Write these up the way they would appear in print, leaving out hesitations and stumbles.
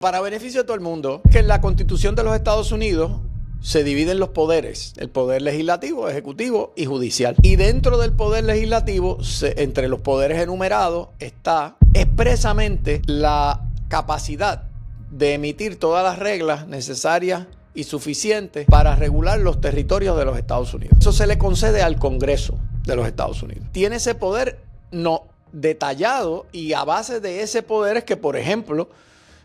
Para beneficio de todo el mundo, que en la Constitución de los Estados Unidos se dividen los poderes, el poder legislativo, ejecutivo y judicial. Y dentro del poder legislativo, entre los poderes enumerados, está expresamente la capacidad de emitir todas las reglas necesarias y suficientes para regular los territorios de los Estados Unidos. Eso se le concede al Congreso de los Estados Unidos. Tiene ese poder no detallado, y a base de ese poder es que, por ejemplo,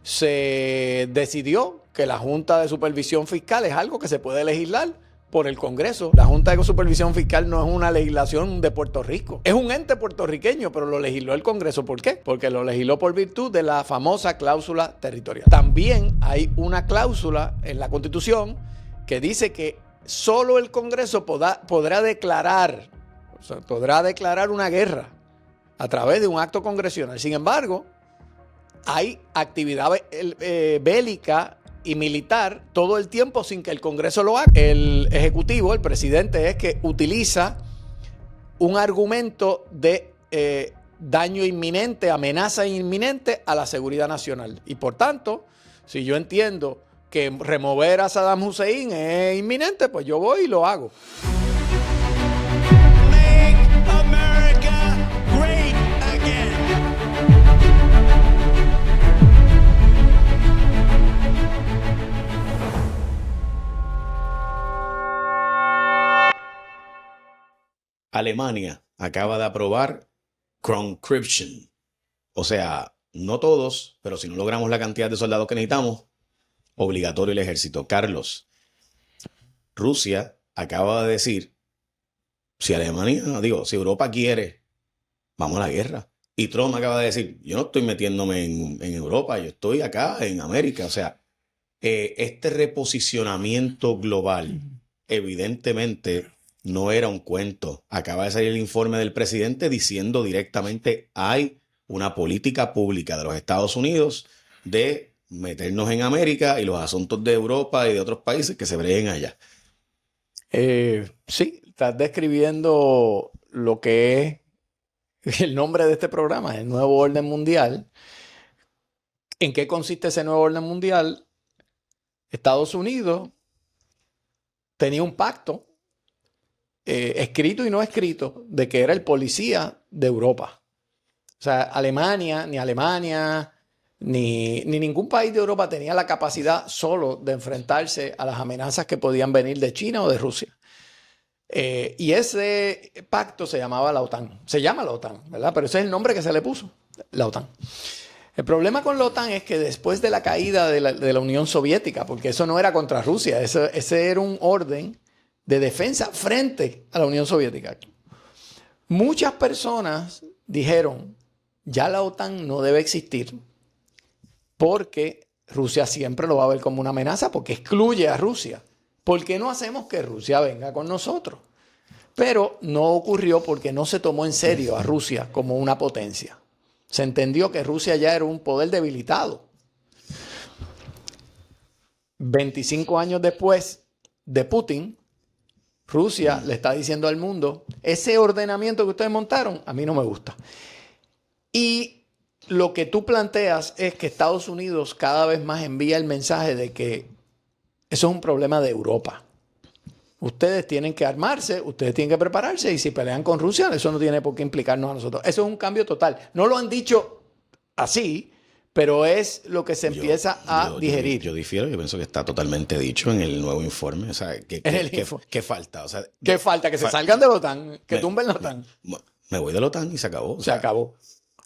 se decidió que la Junta de Supervisión Fiscal es algo que se puede legislar por el Congreso. La Junta de Supervisión Fiscal no es una legislación de Puerto Rico. Es un ente puertorriqueño, pero lo legisló el Congreso. ¿Por qué? Porque lo legisló por virtud de la famosa cláusula territorial. También hay una cláusula en la Constitución que dice que solo el Congreso podrá declarar una guerra a través de un acto congresional. Sin embargo, hay actividad bélica y militar todo el tiempo sin que el Congreso lo haga. El Ejecutivo, el presidente, es que utiliza un argumento de daño inminente, amenaza inminente a la seguridad nacional. Y por tanto, si yo entiendo que remover a Saddam Hussein es inminente, pues yo voy y lo hago. Make America great again. Alemania acaba de aprobar conscription. O sea, no todos, pero si no logramos la cantidad de soldados que necesitamos, obligatorio el ejército. Carlos, Rusia acaba de decir, si Europa quiere, vamos a la guerra. Y Trump acaba de decir, yo no estoy metiéndome en Europa, yo estoy acá en América. O sea, este reposicionamiento global, evidentemente, no era un cuento. Acaba de salir el informe del presidente diciendo directamente hay una política pública de los Estados Unidos de meternos en América y los asuntos de Europa y de otros países que se breguen allá. Sí, estás describiendo lo que es el nombre de este programa, el nuevo orden mundial. ¿En qué consiste ese nuevo orden mundial? Estados Unidos tenía un pacto escrito y no escrito de que era el policía de Europa. O sea, Alemania, ni ningún país de Europa tenía la capacidad solo de enfrentarse a las amenazas que podían venir de China o de Rusia. Y ese pacto se llamaba la OTAN. Se llama la OTAN, ¿verdad? Pero ese es el nombre que se le puso, la OTAN. El problema con la OTAN es que después de la caída de la Unión Soviética, porque eso no era contra Rusia, ese era un orden de defensa frente a la Unión Soviética. Muchas personas dijeron, ya la OTAN no debe existir porque Rusia siempre lo va a ver como una amenaza porque excluye a Rusia. ¿Por qué no hacemos que Rusia venga con nosotros? Pero no ocurrió porque no se tomó en serio a Rusia como una potencia. Se entendió que Rusia ya era un poder debilitado. 25 años después de Putin, Rusia le está diciendo al mundo, ese ordenamiento que ustedes montaron, a mí no me gusta. Y lo que tú planteas es que Estados Unidos cada vez más envía el mensaje de que eso es un problema de Europa. Ustedes tienen que armarse, ustedes tienen que prepararse, y si pelean con Rusia, eso no tiene por qué implicarnos a nosotros. Eso es un cambio total. No lo han dicho así, pero es lo que se empieza a digerir. Yo difiero, yo pienso que está totalmente dicho en el nuevo informe. O sea, ¿qué falta? O sea, ¿qué falta? Que se salgan de la OTAN, que tumben la OTAN. Me voy de la OTAN y se acabó. Se acabó.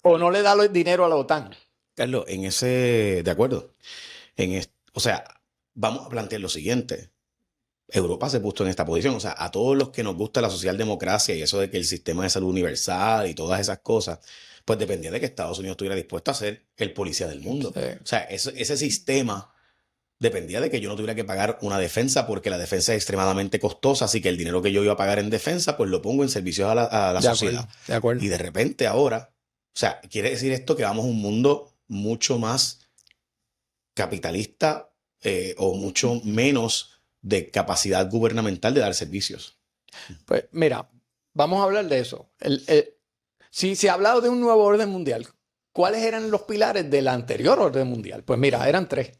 O no le da el dinero a la OTAN. Carlos, de acuerdo. O sea, vamos a plantear lo siguiente. Europa se puso en esta posición. O sea, a todos los que nos gusta la socialdemocracia y eso de que el sistema de salud universal y todas esas cosas, pues dependía de que Estados Unidos estuviera dispuesto a ser el policía del mundo. Sí. O sea, ese sistema dependía de que yo no tuviera que pagar una defensa porque la defensa es extremadamente costosa, así que el dinero que yo iba a pagar en defensa, pues lo pongo en servicio a la sociedad. De acuerdo. Y de repente ahora, o sea, quiere decir esto que vamos a un mundo mucho más capitalista o mucho menos de capacidad gubernamental de dar servicios. Pues mira, vamos a hablar de eso. Si se ha hablado de un nuevo orden mundial, ¿cuáles eran los pilares de la anterior orden mundial? Pues mira, eran tres.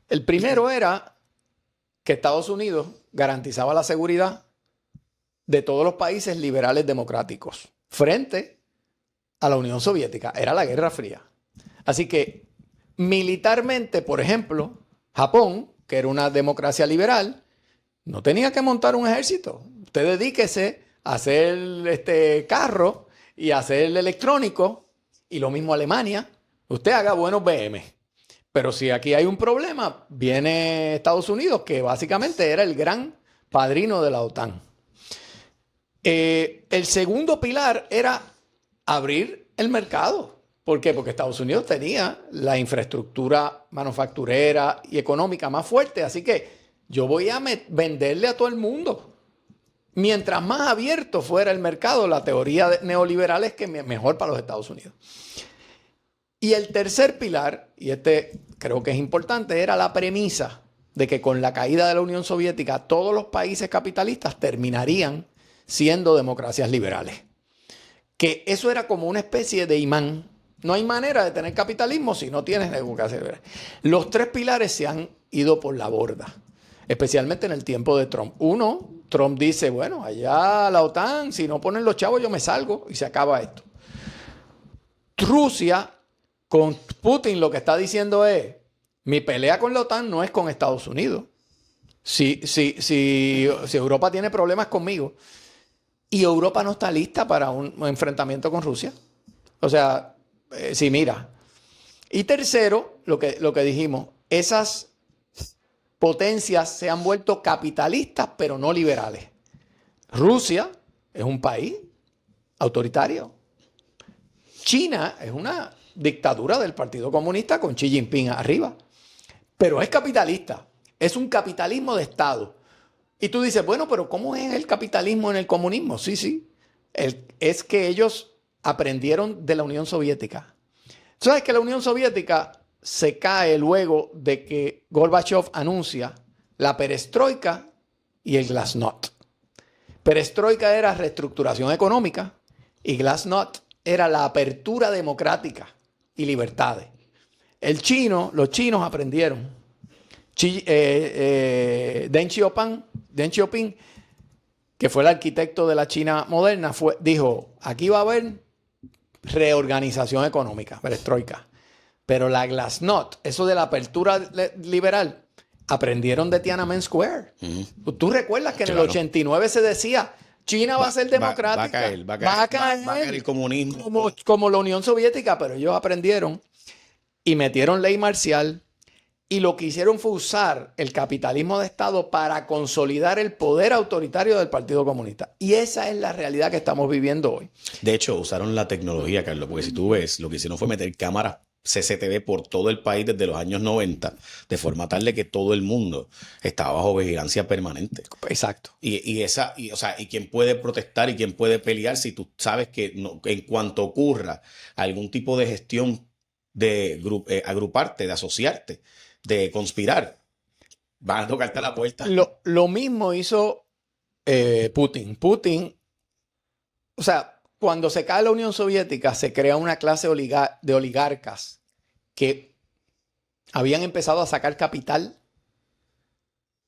El primero era que Estados Unidos garantizaba la seguridad de todos los países liberales democráticos frente a la Unión Soviética. Era la Guerra Fría. Así que militarmente, por ejemplo, Japón, que era una democracia liberal, no tenía que montar un ejército. Usted dedíquese a hacer carro y a hacer electrónico, y lo mismo Alemania. Usted haga buenos BM. Pero si aquí hay un problema, viene Estados Unidos, que básicamente era el gran padrino de la OTAN. El segundo pilar era abrir el mercado. ¿Por qué? Porque Estados Unidos tenía la infraestructura manufacturera y económica más fuerte. Así que yo voy a venderle a todo el mundo. Mientras más abierto fuera el mercado, la teoría neoliberal es que mejor para los Estados Unidos. Y el tercer pilar, y este creo que es importante, era la premisa de que con la caída de la Unión Soviética todos los países capitalistas terminarían siendo democracias liberales. Que eso era como una especie de imán. No hay manera de tener capitalismo si no tienes democracia liberal. Los tres pilares se han ido por la borda, especialmente en el tiempo de Trump. Uno, Trump dice, bueno, allá la OTAN, si no ponen los chavos yo me salgo y se acaba esto. Rusia, con Putin, lo que está diciendo es, mi pelea con la OTAN no es con Estados Unidos. Si Europa tiene problemas conmigo y Europa no está lista para un enfrentamiento con Rusia. O sea, sí, mira. Y tercero, lo que dijimos, esas potencias se han vuelto capitalistas, pero no liberales. Rusia es un país autoritario. China es una dictadura del Partido Comunista con Xi Jinping arriba. Pero es capitalista. Es un capitalismo de Estado. Y tú dices, bueno, pero ¿cómo es el capitalismo en el comunismo? Sí. Es que ellos aprendieron de la Unión Soviética. ¿Sabes que la Unión Soviética se cae luego de que Gorbachev anuncia la perestroika y el glasnost? Perestroika era reestructuración económica y glasnost era la apertura democrática y libertades. Los chinos aprendieron. Deng Xiaoping, que fue el arquitecto de la China moderna, dijo, aquí va a haber reorganización económica, perestroika. Pero la glasnost, eso de la apertura liberal, aprendieron de Tiananmen Square. ¿Tú recuerdas que en el 89 se decía, China va a ser democrática? Va a caer el comunismo. Como la Unión Soviética, pero ellos aprendieron y metieron ley marcial. Y lo que hicieron fue usar el capitalismo de Estado para consolidar el poder autoritario del Partido Comunista. Y esa es la realidad que estamos viviendo hoy. De hecho, usaron la tecnología, Carlos, porque si tú ves, lo que hicieron fue meter cámaras CCTV por todo el país desde los años 90, de forma tal de que todo el mundo estaba bajo vigilancia permanente. Exacto. Y quién puede protestar y quién puede pelear si tú sabes que en cuanto ocurra algún tipo de gestión de agruparte, de asociarte, de conspirar, van a tocarte a la puerta. Lo mismo hizo Putin. O sea, cuando se cae la Unión Soviética, se crea una clase de oligarcas que habían empezado a sacar capital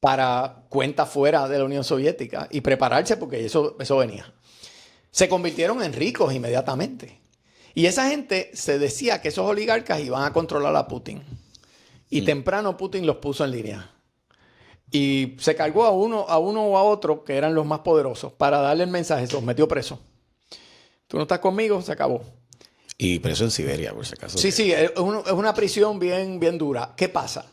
para cuentas fuera de la Unión Soviética y prepararse porque eso venía. Se convirtieron en ricos inmediatamente. Y esa gente se decía que esos oligarcas iban a controlar a Putin. Y temprano Putin los puso en línea. Y se cargó a uno o a otro, que eran los más poderosos, para darle el mensaje. Los metió preso. Tú no estás conmigo, se acabó. Y preso en Siberia, por si acaso. Sí, es una prisión bien, bien dura. ¿Qué pasa?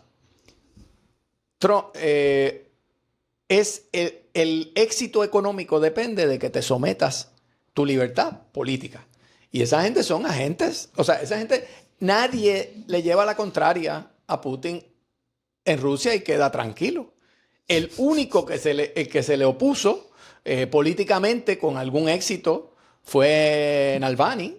El éxito económico depende de que te sometas tu libertad política. Y esa gente son agentes. O sea, esa gente, nadie le lleva la contraria a Putin en Rusia y queda tranquilo. El único que se le opuso políticamente con algún éxito fue Navalny,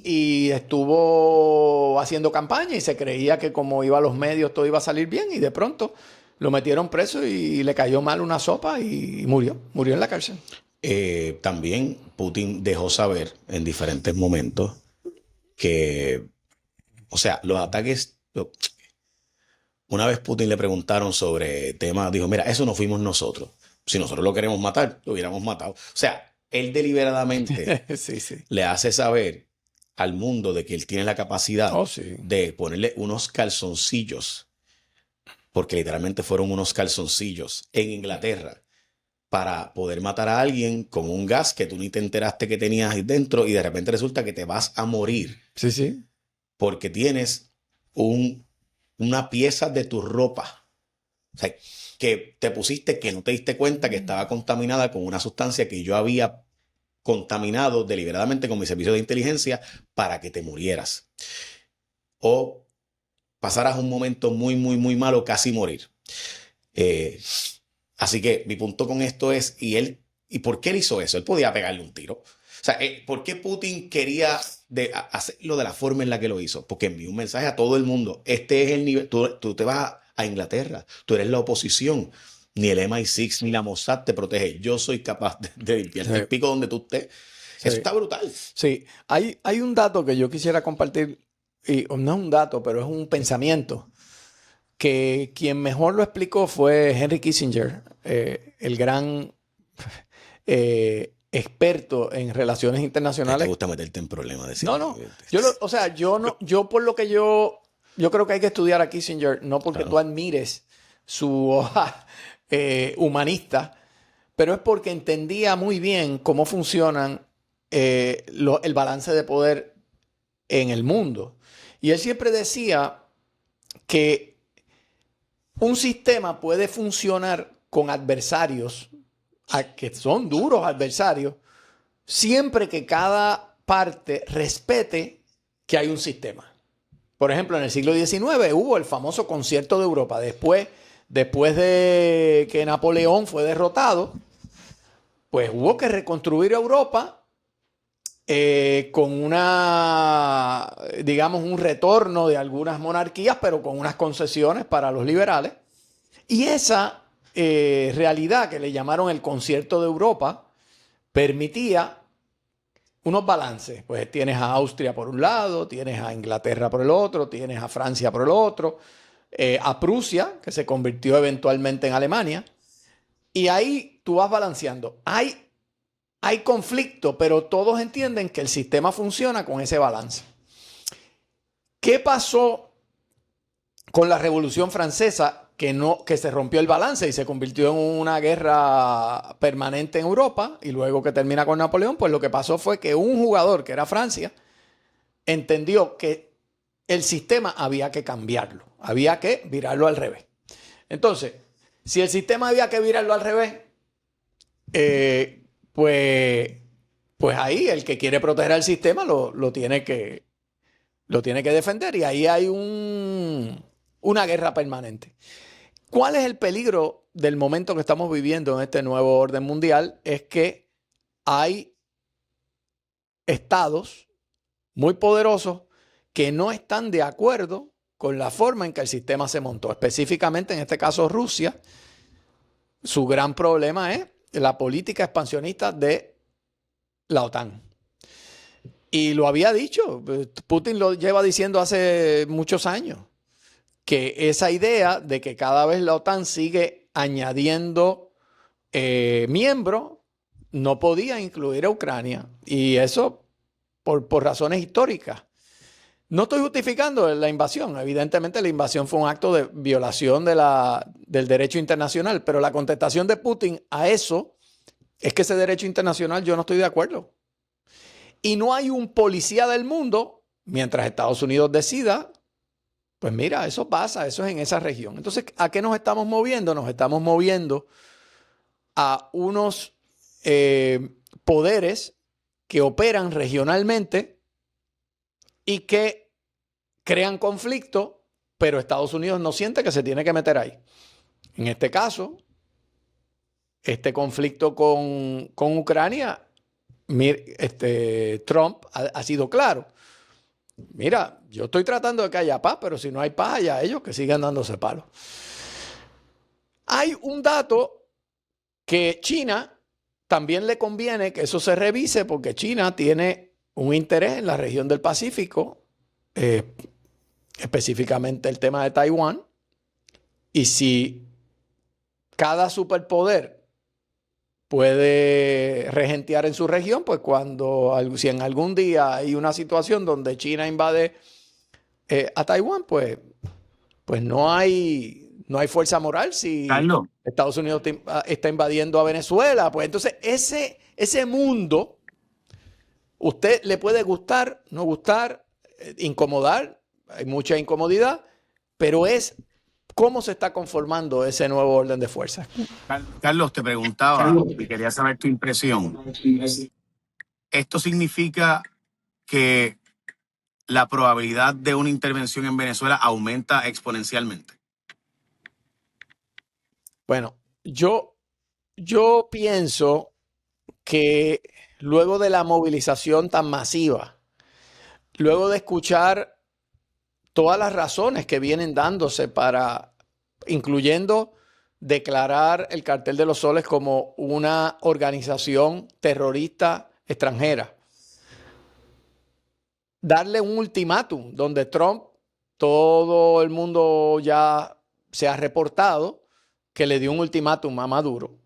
y estuvo haciendo campaña y se creía que como iba a los medios todo iba a salir bien y de pronto lo metieron preso y le cayó mal una sopa y murió en la cárcel. También Putin dejó saber en diferentes momentos que, o sea, los ataques... Una vez Putin le preguntaron sobre temas, dijo, mira, eso no fuimos nosotros. Si nosotros lo queremos matar, lo hubiéramos matado. O sea, él deliberadamente Sí, sí. le hace saber al mundo de que él tiene la capacidad Oh, sí. de ponerle unos calzoncillos, porque literalmente fueron unos calzoncillos en Inglaterra, para poder matar a alguien con un gas que tú ni te enteraste que tenías ahí dentro y de repente resulta que te vas a morir Sí, sí. porque tienes una pieza de tu ropa. O sea, que te pusiste que no te diste cuenta que estaba contaminada con una sustancia que yo había contaminado deliberadamente con mi servicio de inteligencia para que te murieras. O pasaras un momento muy, muy, muy malo, casi morir. Así que mi punto con esto es, ¿y por qué él hizo eso? Él podía pegarle un tiro. O sea, ¿por qué Putin quería hacerlo de la forma en la que lo hizo? Porque envió un mensaje a todo el mundo. Este es el nivel. Tú te vas a Inglaterra. Tú eres la oposición. Ni el MI6 ni la Mossad te protege. Yo soy capaz de limpiarte el pico donde tú estés. Sí. Eso está brutal. Sí, hay un dato que yo quisiera compartir, y no es un dato, pero es un pensamiento, que quien mejor lo explicó fue Henry Kissinger, el gran experto en relaciones ¿Te internacionales. gusta meterte en problemas? No. Yo por lo que yo creo que hay que estudiar a Kissinger, no porque Claro. tú admires su hoja humanista, pero es porque entendía muy bien cómo funcionan el balance de poder en el mundo. Y él siempre decía que un sistema puede funcionar con adversarios, que son duros adversarios, siempre que cada parte respete que hay un sistema. Por ejemplo, en el siglo XIX hubo el famoso Concierto de Europa. Después de que Napoleón fue derrotado, pues hubo que reconstruir Europa con digamos, un retorno de algunas monarquías, pero con unas concesiones para los liberales. Y esa realidad que le llamaron el Concierto de Europa permitía unos balances. Pues tienes a Austria por un lado, tienes a Inglaterra por el otro, tienes a Francia por el otro, a Prusia, que se convirtió eventualmente en Alemania. Y ahí tú vas balanceando. Hay conflicto, pero todos entienden que el sistema funciona con ese balance. ¿Qué pasó con la Revolución Francesa? Que se rompió el balance y se convirtió en una guerra permanente en Europa, y luego que termina con Napoleón, pues lo que pasó fue que un jugador, que era Francia, entendió que el sistema había que cambiarlo, había que virarlo al revés. Entonces, si el sistema había que virarlo al revés, pues ahí el que quiere proteger al sistema lo tiene que defender, y ahí hay una guerra permanente. ¿Cuál es el peligro del momento que estamos viviendo en este nuevo orden mundial? Es que hay estados muy poderosos que no están de acuerdo con la forma en que el sistema se montó. Específicamente, en este caso, Rusia. Su gran problema es la política expansionista de la OTAN. Y lo había dicho, Putin lo lleva diciendo hace muchos años, que esa idea de que cada vez la OTAN sigue añadiendo miembros no podía incluir a Ucrania. Y eso por razones históricas. No estoy justificando la invasión. Evidentemente la invasión fue un acto de violación del derecho internacional, pero la contestación de Putin a eso es que ese derecho internacional yo no estoy de acuerdo. Y no hay un policía del mundo, mientras Estados Unidos decida, pues mira, eso pasa, eso es en esa región. Entonces, ¿a qué nos estamos moviendo? Nos estamos moviendo a unos poderes que operan regionalmente y que crean conflicto, pero Estados Unidos no siente que se tiene que meter ahí. En este caso, este conflicto con Ucrania, Trump ha sido claro. Mira, yo estoy tratando de que haya paz, pero si no hay paz, haya ellos que sigan dándose palos. Hay un dato que China también le conviene que eso se revise, porque China tiene un interés en la región del Pacífico, específicamente el tema de Taiwán. Y si cada superpoder puede regentear en su región, pues si en algún día hay una situación donde China invade a Taiwán, pues no hay fuerza moral si Carlos, Estados Unidos está invadiendo a Venezuela. Pues entonces ese mundo, usted le puede gustar, no gustar, incomodar, hay mucha incomodidad, pero es cómo se está conformando ese nuevo orden de fuerzas. Carlos, te preguntaba y quería saber tu impresión. ¿Esto significa que la probabilidad de una intervención en Venezuela aumenta exponencialmente? Bueno, yo pienso que luego de la movilización tan masiva, luego de escuchar todas las razones que vienen dándose incluyendo declarar el Cartel de los Soles como una organización terrorista extranjera, darle un ultimátum donde Trump, todo el mundo ya se ha reportado que le dio un ultimátum a Maduro.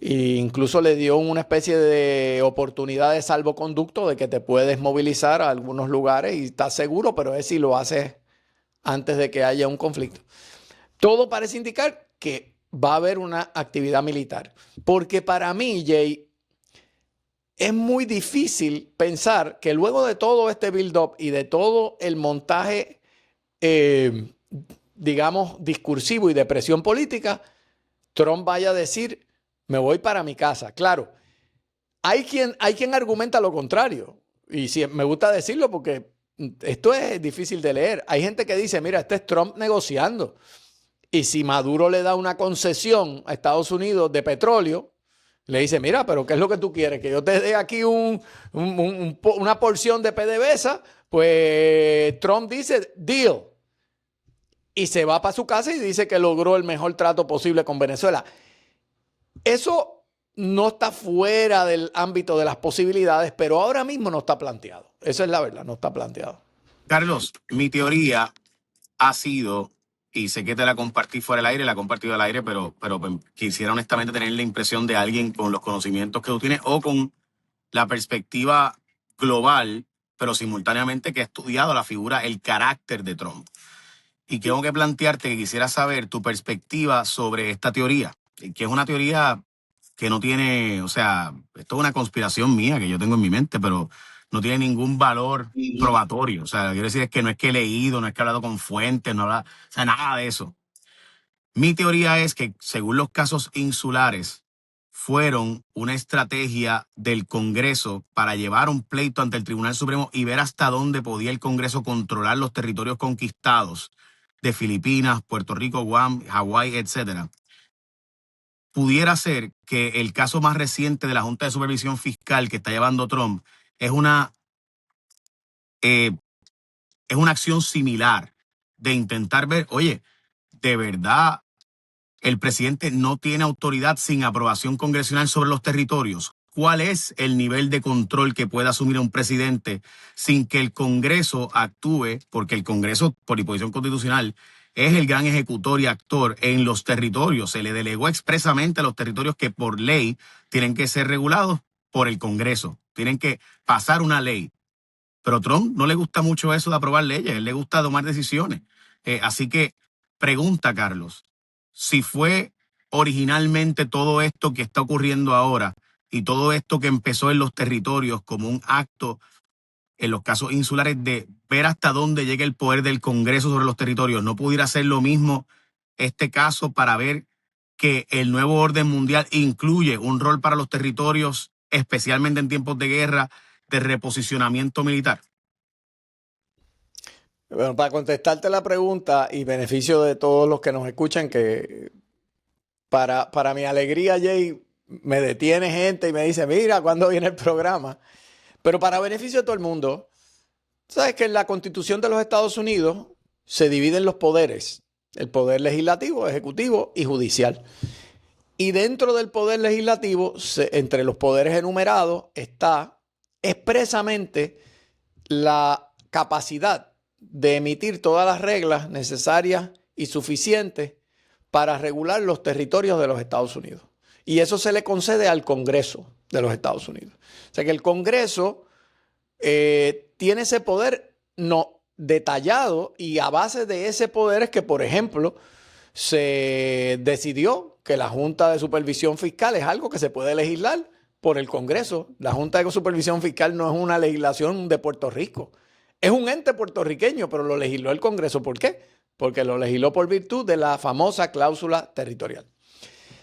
E incluso le dio una especie de oportunidad de salvoconducto de que te puedes movilizar a algunos lugares y estás seguro, pero es si lo haces antes de que haya un conflicto. Todo parece indicar que va a haber una actividad militar. Porque para mí, Jay, es muy difícil pensar que luego de todo este build-up y de todo el montaje, digamos, discursivo y de presión política, Trump vaya a decir, me voy para mi casa. Claro, hay quien argumenta lo contrario. Y sí, me gusta decirlo porque esto es difícil de leer. Hay gente que dice, mira, este es Trump negociando. Y si Maduro le da una concesión a Estados Unidos de petróleo, le dice, mira, pero ¿qué es lo que tú quieres? Que yo te dé aquí una porción de PDVSA. Pues Trump dice, deal. Y se va para su casa y dice que logró el mejor trato posible con Venezuela. Eso no está fuera del ámbito de las posibilidades, pero ahora mismo no está planteado. Esa es la verdad, no está planteado. Carlos, mi teoría ha sido, y sé que te la compartí fuera del aire, la he compartido al aire, pero quisiera honestamente tener la impresión de alguien con los conocimientos que tú tienes o con la perspectiva global, pero simultáneamente que ha estudiado la figura, el carácter de Trump. Y tengo que plantearte que quisiera saber tu perspectiva sobre esta teoría, que es una teoría que no tiene, o sea, esto es una conspiración mía que yo tengo en mi mente, pero no tiene ningún valor probatorio. O sea, lo que quiero decir es que no es que he leído, no es que he hablado con fuentes, no habla, o sea, nada de eso. Mi teoría es que, según los casos insulares, fueron una estrategia del Congreso para llevar un pleito ante el Tribunal Supremo y ver hasta dónde podía el Congreso controlar los territorios conquistados de Filipinas, Puerto Rico, Guam, Hawái, etcétera. Pudiera ser que el caso más reciente de la Junta de Supervisión Fiscal que está llevando Trump es una acción similar de intentar ver, oye, de verdad el presidente no tiene autoridad sin aprobación congresional sobre los territorios. ¿Cuál es el nivel de control que puede asumir un presidente sin que el Congreso actúe? Porque el Congreso, por disposición constitucional, es el gran ejecutor y actor en los territorios. Se le delegó expresamente a los territorios que por ley tienen que ser regulados por el Congreso. Tienen que pasar una ley. Pero a Trump no le gusta mucho eso de aprobar leyes. A él le gusta tomar decisiones. Así que pregunta, Carlos, si fue originalmente todo esto que está ocurriendo ahora y todo esto que empezó en los territorios como un acto en los casos insulares de ver hasta dónde llega el poder del Congreso sobre los territorios, ¿no pudiera ser lo mismo este caso para ver que el nuevo orden mundial incluye un rol para los territorios, especialmente en tiempos de guerra, de reposicionamiento militar? Bueno, para contestarte la pregunta y beneficio de todos los que nos escuchan, que para mi alegría, Jay, me detiene gente y me dice, mira, ¿cuándo viene el programa? Pero para beneficio de todo el mundo, sabes que en la Constitución de los Estados Unidos se dividen los poderes, el poder legislativo, ejecutivo y judicial. Y dentro del poder legislativo, entre los poderes enumerados, está expresamente la capacidad de emitir todas las reglas necesarias y suficientes para regular los territorios de los Estados Unidos. Y eso se le concede al Congreso de los Estados Unidos. O sea que el Congreso tiene ese poder no detallado, y a base de ese poder es que, por ejemplo, se decidió que la Junta de Supervisión Fiscal es algo que se puede legislar por el Congreso. La Junta de Supervisión Fiscal no es una legislación de Puerto Rico. Es un ente puertorriqueño, pero lo legisló el Congreso. ¿Por qué? Porque lo legisló por virtud de la famosa cláusula territorial.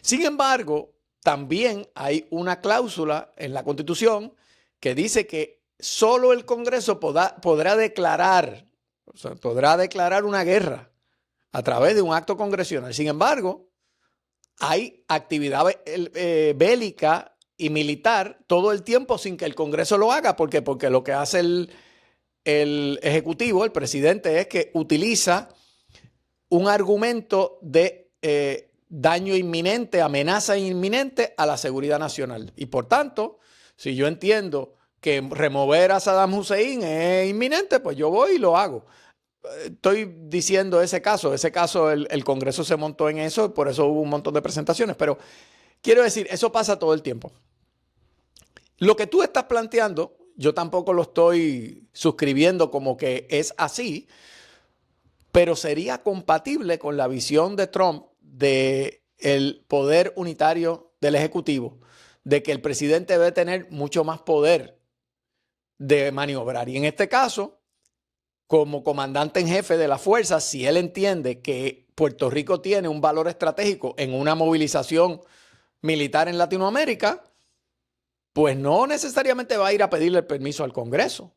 Sin embargo, también hay una cláusula en la Constitución que dice que solo el Congreso podrá declarar una guerra a través de un acto congresional. Sin embargo, hay actividad bélica y militar todo el tiempo sin que el Congreso lo haga. ¿Por qué? Porque lo que hace el Ejecutivo, el presidente, es que utiliza un argumento de daño inminente, amenaza inminente a la seguridad nacional. Y por tanto, si yo entiendo que remover a Saddam Hussein es inminente, pues yo voy y lo hago. Estoy diciendo ese caso el Congreso se montó en eso, por eso hubo un montón de presentaciones, pero quiero decir, eso pasa todo el tiempo. Lo que tú estás planteando, yo tampoco lo estoy suscribiendo como que es así, pero sería compatible con la visión de Trump del poder unitario del Ejecutivo, de que el presidente debe tener mucho más poder de maniobrar. Y en este caso, como comandante en jefe de la fuerza, si él entiende que Puerto Rico tiene un valor estratégico en una movilización militar en Latinoamérica, pues no necesariamente va a ir a pedirle el permiso al Congreso.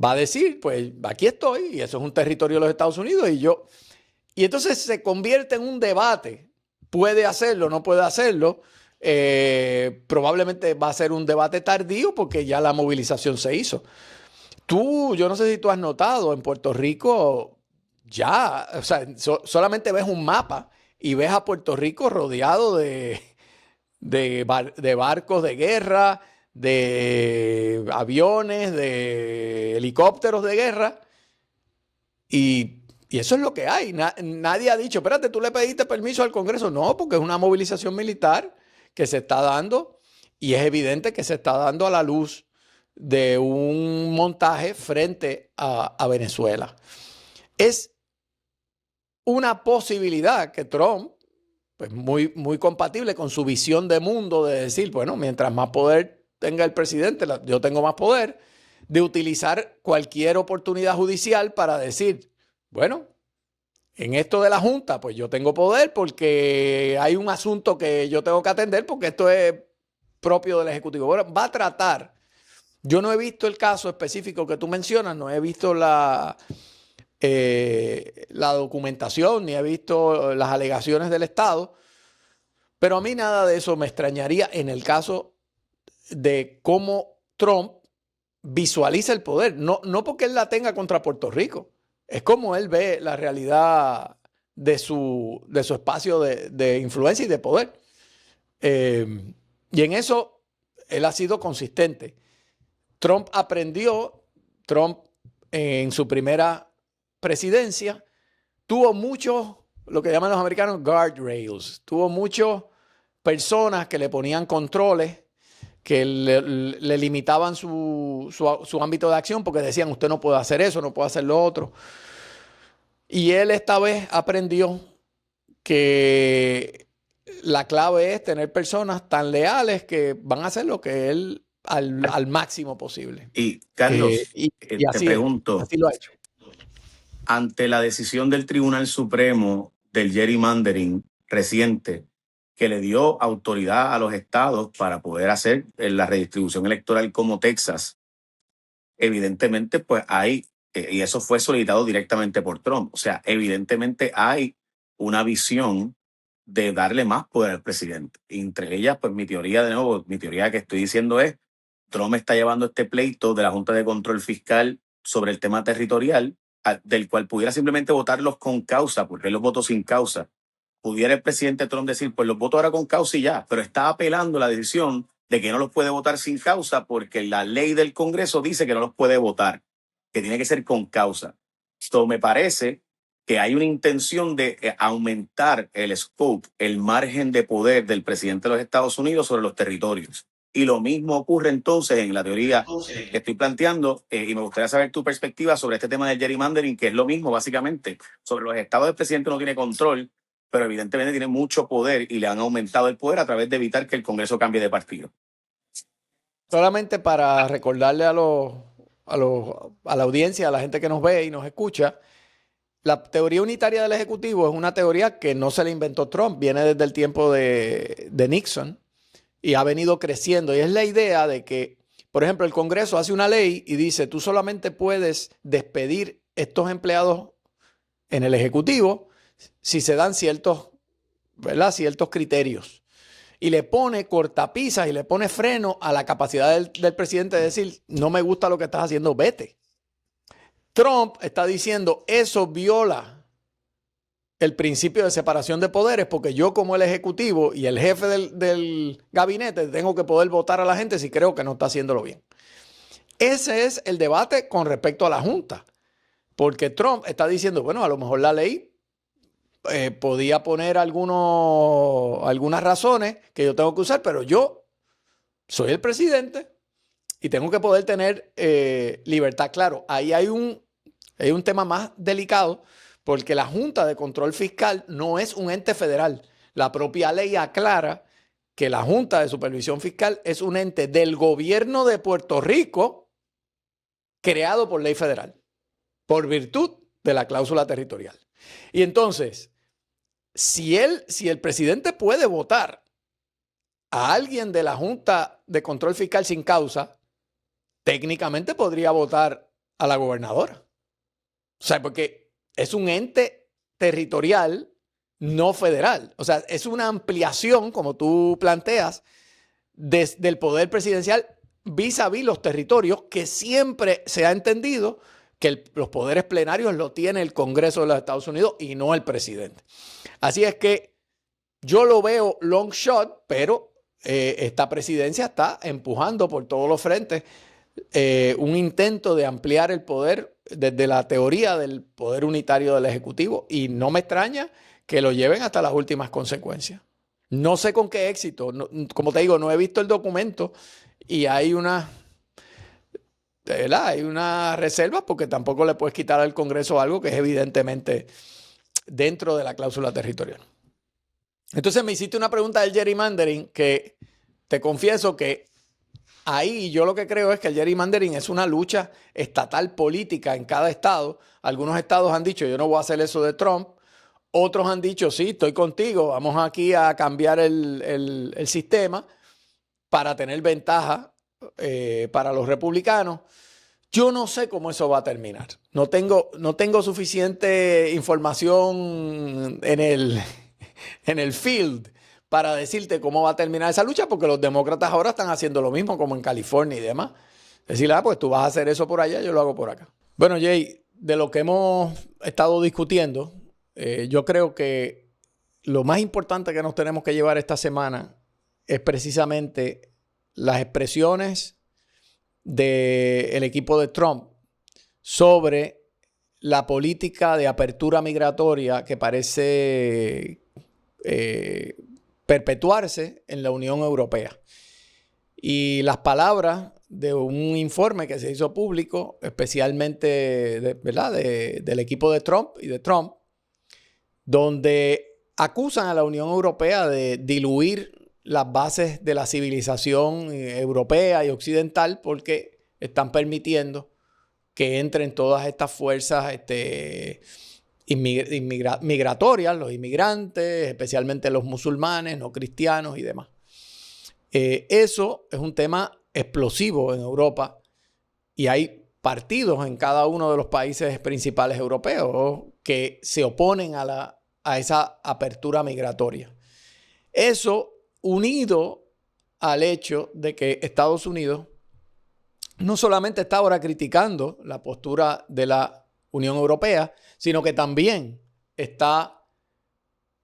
Va a decir, pues aquí estoy, y eso es un territorio de los Estados Unidos, y entonces se convierte en un debate. ¿Puede hacerlo? ¿No puede hacerlo? Probablemente va a ser un debate tardío porque ya la movilización se hizo. Yo no sé si tú has notado, en Puerto Rico ya, o sea, solamente ves un mapa y ves a Puerto Rico rodeado de barcos de guerra, de aviones, de helicópteros de guerra, y eso es lo que hay. Nadie ha dicho, espérate, tú le pediste permiso al Congreso. No, porque es una movilización militar que se está dando, y es evidente que se está dando a la luz de un montaje frente a Venezuela. Es una posibilidad que Trump, pues muy, muy compatible con su visión de mundo, de decir, bueno, mientras más poder tenga el presidente, yo tengo más poder, de utilizar cualquier oportunidad judicial para decir, bueno, en esto de la Junta, pues yo tengo poder porque hay un asunto que yo tengo que atender porque esto es propio del Ejecutivo. Bueno, va a tratar. Yo no he visto el caso específico que tú mencionas, no he visto la documentación, ni he visto las alegaciones del Estado, pero a mí nada de eso me extrañaría en el caso de cómo Trump visualiza el poder. No porque él la tenga contra Puerto Rico, es como él ve la realidad de su espacio de influencia y de poder. Y en eso él ha sido consistente. Trump en su primera presidencia, tuvo muchos, lo que llaman los americanos guardrails, tuvo muchas personas que le ponían controles, que le limitaban su ámbito de acción porque decían, usted no puede hacer eso, no puede hacer lo otro. Y él esta vez aprendió que la clave es tener personas tan leales que van a hacer lo que él al máximo posible. Y Carlos, y te así pregunto, así lo ha hecho. ante la decisión del Tribunal Supremo del gerrymandering reciente, que le dio autoridad a los estados para poder hacer la redistribución electoral como Texas, evidentemente pues hay, y eso fue solicitado directamente por Trump, o sea, evidentemente hay una visión de darle más poder al presidente. Entre ellas, pues mi teoría que estoy diciendo es, Trump está llevando este pleito de la Junta de Control Fiscal sobre el tema territorial, del cual pudiera simplemente votarlos con causa, porque él los votó sin causa. Pudiera el presidente Trump decir, pues los voto ahora con causa y ya, pero está apelando la decisión de que no los puede votar sin causa porque la ley del Congreso dice que no los puede votar, que tiene que ser con causa. Esto me parece que hay una intención de aumentar el scope, el margen de poder del presidente de los Estados Unidos sobre los territorios. Y lo mismo ocurre entonces en la teoría que estoy planteando, y me gustaría saber tu perspectiva sobre este tema del gerrymandering, que es lo mismo básicamente. Sobre los estados el presidente no tiene control, pero evidentemente tiene mucho poder y le han aumentado el poder a través de evitar que el Congreso cambie de partido. Solamente para recordarle a la audiencia, a la gente que nos ve y nos escucha, la teoría unitaria del Ejecutivo es una teoría que no se le inventó Trump, viene desde el tiempo de Nixon y ha venido creciendo. Y es la idea de que, por ejemplo, el Congreso hace una ley y dice, tú solamente puedes despedir estos empleados en el Ejecutivo si se dan ciertos criterios. Y le pone cortapisas y le pone freno a la capacidad del presidente de decir, no me gusta lo que estás haciendo, vete. Trump está diciendo, eso viola el principio de separación de poderes porque yo como el ejecutivo y el jefe del gabinete tengo que poder votar a la gente si creo que no está haciéndolo bien. Ese es el debate con respecto a la Junta, porque Trump está diciendo, bueno, a lo mejor la ley podía poner algunas razones que yo tengo que usar, pero yo soy el presidente y tengo que poder tener libertad. Claro, ahí hay un tema más delicado porque la Junta de Control Fiscal no es un ente federal. La propia ley aclara que la Junta de Supervisión Fiscal es un ente del gobierno de Puerto Rico creado por ley federal, por virtud de la cláusula territorial. Y entonces, si el presidente puede votar a alguien de la Junta de Control Fiscal sin causa, técnicamente podría votar a la gobernadora. O sea, porque es un ente territorial no federal. O sea, es una ampliación, como tú planteas, del poder presidencial vis a vis los territorios, que siempre se ha entendido que los poderes plenarios los tiene el Congreso de los Estados Unidos y no el presidente. Así es que yo lo veo long shot, pero esta presidencia está empujando por todos los frentes un intento de ampliar el poder desde la teoría del poder unitario del Ejecutivo, y no me extraña que lo lleven hasta las últimas consecuencias. No sé con qué éxito, como te digo, no he visto el documento y hay una reserva porque tampoco le puedes quitar al Congreso algo que es evidentemente dentro de la cláusula territorial. Entonces me hiciste una pregunta del gerrymandering que te confieso que ahí yo lo que creo es que el gerrymandering es una lucha estatal política en cada estado. Algunos estados han dicho, yo no voy a hacer eso de Trump. Otros han dicho, sí, estoy contigo, vamos aquí a cambiar el sistema para tener ventaja para los republicanos. Yo no sé cómo eso va a terminar. No tengo suficiente información en el field para decirte cómo va a terminar esa lucha, porque los demócratas ahora están haciendo lo mismo como en California y demás. Decirle, pues tú vas a hacer eso por allá, yo lo hago por acá. Bueno, Jay, de lo que hemos estado discutiendo, yo creo que lo más importante que nos tenemos que llevar esta semana es precisamente las expresiones del equipo de Trump sobre la política de apertura migratoria que parece perpetuarse en la Unión Europea. Y las palabras de un informe que se hizo público, especialmente del equipo de Trump y de Trump, donde acusan a la Unión Europea de diluir las bases de la civilización europea y occidental porque están permitiendo que entren todas estas fuerzas migratorias, los inmigrantes, especialmente los musulmanes, no cristianos y demás. Eso es un tema explosivo en Europa y hay partidos en cada uno de los países principales europeos que se oponen a esa apertura migratoria. Eso unido al hecho de que Estados Unidos no solamente está ahora criticando la postura de la Unión Europea, sino que también está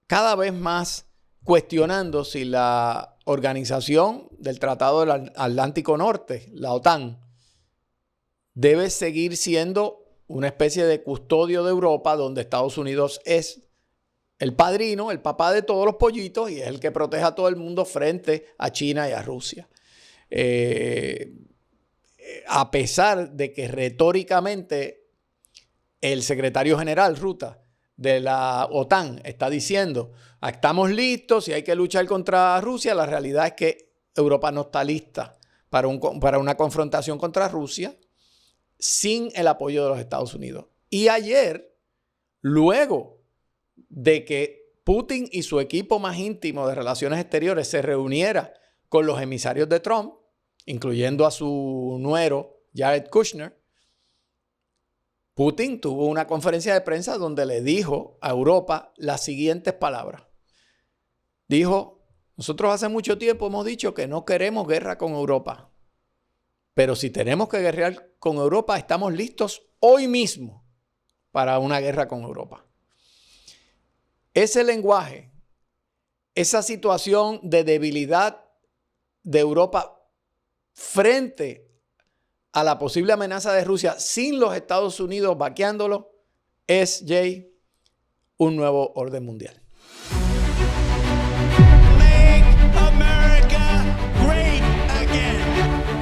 cada vez más cuestionando si la organización del Tratado del Atlántico Norte, la OTAN, debe seguir siendo una especie de custodio de Europa, donde Estados Unidos es el padrino, el papá de todos los pollitos, y es el que protege a todo el mundo frente a China y a Rusia. A pesar de que retóricamente el secretario general Ruta de la OTAN está diciendo: estamos listos y hay que luchar contra Rusia, la realidad es que Europa no está lista para una confrontación contra Rusia sin el apoyo de los Estados Unidos. Y ayer, luego de que Putin y su equipo más íntimo de relaciones exteriores se reuniera con los emisarios de Trump, incluyendo a su nuero Jared Kushner, Putin tuvo una conferencia de prensa donde le dijo a Europa las siguientes palabras. Dijo: nosotros hace mucho tiempo hemos dicho que no queremos guerra con Europa, pero si tenemos que guerrear con Europa, estamos listos hoy mismo para una guerra con Europa. Ese lenguaje, esa situación de debilidad de Europa frente a la posible amenaza de Rusia sin los Estados Unidos vaqueándolo, es, Jay, un nuevo orden mundial. Make America great again.